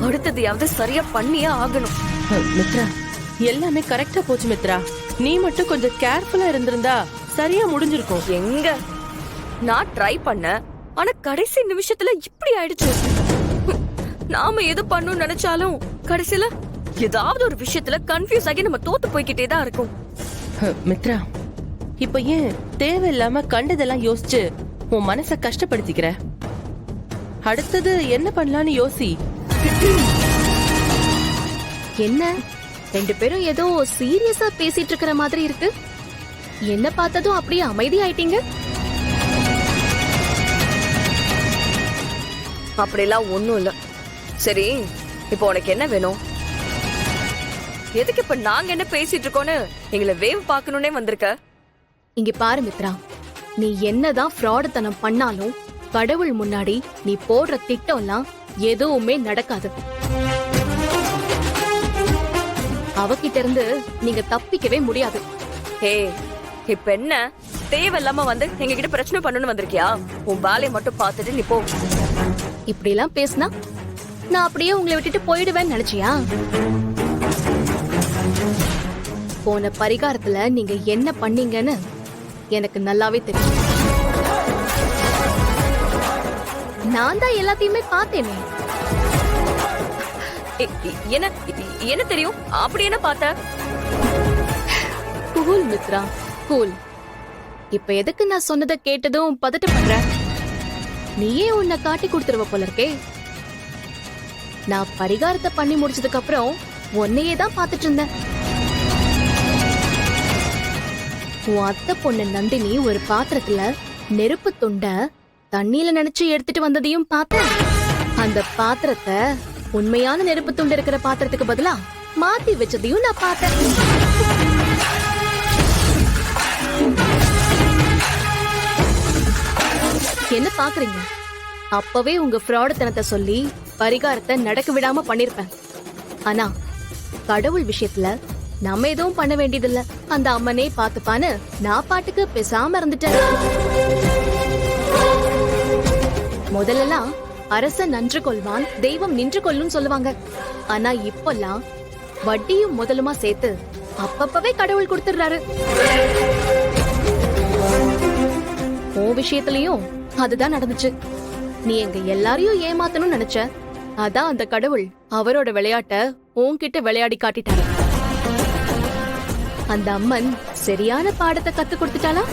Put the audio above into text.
அடுத்ததையாவது சரியா பண்ணியே ஆகணும். மித்ரா, எல்லாமே கரெக்டா போச்சு மித்ரா. நீ மட்டும் கொஞ்சம் கேர்ஃபுல்லா இருந்திருந்தா சரியா முடிஞ்சிருக்கும். எங்க நான் ட்ரை பண்ண, ஆனா கடைசி நிமிஷத்துல இப்படி ஆயிடுச்சு. நாம எது பண்ணணும்னு நினைச்சாலும் கடைசியில ஏதாவது ஒரு விஷயத்துல கன்ஃபியூஸ் ஆகி நம்ம தோத்து போய்கிட்டே தான் இருக்கும். மித்ரா, இப்ப ஏன் தேவையில்லாம கண்டதெல்லாம் யோசிச்சு உன் மனச கஷ்டப்படுத்திக்கிற? அடுத்தது என்ன பண்ணலான்னு யோசி. என்ன ரெண்டு பேரும் ஏதோ சீரியஸா பேசிட்டு இருக்கிற மாதிரி இருக்கு. என்ன பார்த்ததும் அப்படியே அமைதி ஆயிட்டீங்க. அப்படிலாம் ஒண்ணும் இல்ல. சரி, இப்போ உனக்கு என்ன வேணும்? எதுக்கு இப்ப நாங்க என்ன பேசிட்டு இருக்கோன்னு எங்களை வேவ் பார்க்கணும்னே வந்திருக்க? இங்க பாரு மித்ரா, நீ என்னதான் ஃப்ராடுத்தனம் பண்ணாலும் கடவுள் முன்னாடி நீ போடுற திட்டம்லாம் எதுவுமே நடக்காது. அவகிட்ட இருந்து நீங்க தப்பிக்கவே முடியாது. ஹே, இப்ப என்ன தேவையில்லாம வந்து எங்க கிட்ட பிரச்சனை பண்ணணும்னு வந்திருக்கியா? உன் வேலையை மட்டும் பார்த்துட்டு நீ போ. இப்படி எல்லாம் பேசினா நான் அப்படியே உங்களை விட்டுட்டு போயிடுவேன்னு நினைச்சியா? போன பரிகாரத்துல நீங்க என்ன பண்ணீங்கன்னு எனக்கு நல்லாவே தெரியும். நான் தான் எல்லாத்தையுமே பார்த்தேனே. என்ன என்ன தெரியும்? அப்படி என்ன பார்த்த? Cool Mitra, cool. இப்ப எதுக்கு நான் சொன்னதை கேட்டதும் பதட்டப்படுற? நீயே உன்னை காட்டி கொடுத்துருவ போல இருக்கே. நான் பரிகாரத்தை பண்ணி முடிச்சதுக்கு அப்புறம் உன்னையே தான் பாத்துட்டு இருந்தேன். உன் அத்தை பொண்ணு நந்தினி ஒரு பாத்திரத்துல நெருப்பு துண்ட தண்ணியில நினைச்சு எடுத்துட்டு வந்ததையும் பார்த்தேன். அந்த பாத்திரத்தை உண்மையான நெருப்பு துண்டு இருக்கிற பாத்திரத்துக்கு பதிலா மாத்தி வச்சதையும் நான் பார்த்தேன். என்ன பாக்குறீங்க? அப்பவே உங்க ஃப்ராடுத்தனத்தை சொல்லி பரிகாரத்தை நடக்க விடாம பண்ணிருப்பேன். ஆனா கடவுள் விஷயத்துல நம்ம எதுவும் பண்ண வேண்டியதில்ல. அந்த அம்மனே பாத்துப்பான்னு நான் பாட்டுக்கு பேசாம இருந்துட்டேன். முதல்லலாம் அரசன் நன்று கொள்வான், தெய்வம் நின்று கொள்ளும் சொல்லுவாங்க. ஆனா இப்பெல்லாம் வட்டியும் முதலுமா சேர்த்து அப்பப்பவே கடவுள் கொடுத்துடுறாரு. உன் விஷயத்திலயும் அதுதான் நடந்துச்சு. நீ எங்க எல்லாரையும் ஏமாத்தணும்னு நினைச்ச. அதான் அந்த கடவுள் அவரோட விளையாட்ட உன்கிட்ட விளையாடி காட்டிட்டாரு. அந்த அம்மன் சரியான பாடத்தை கத்து கொடுத்துட்டாளா?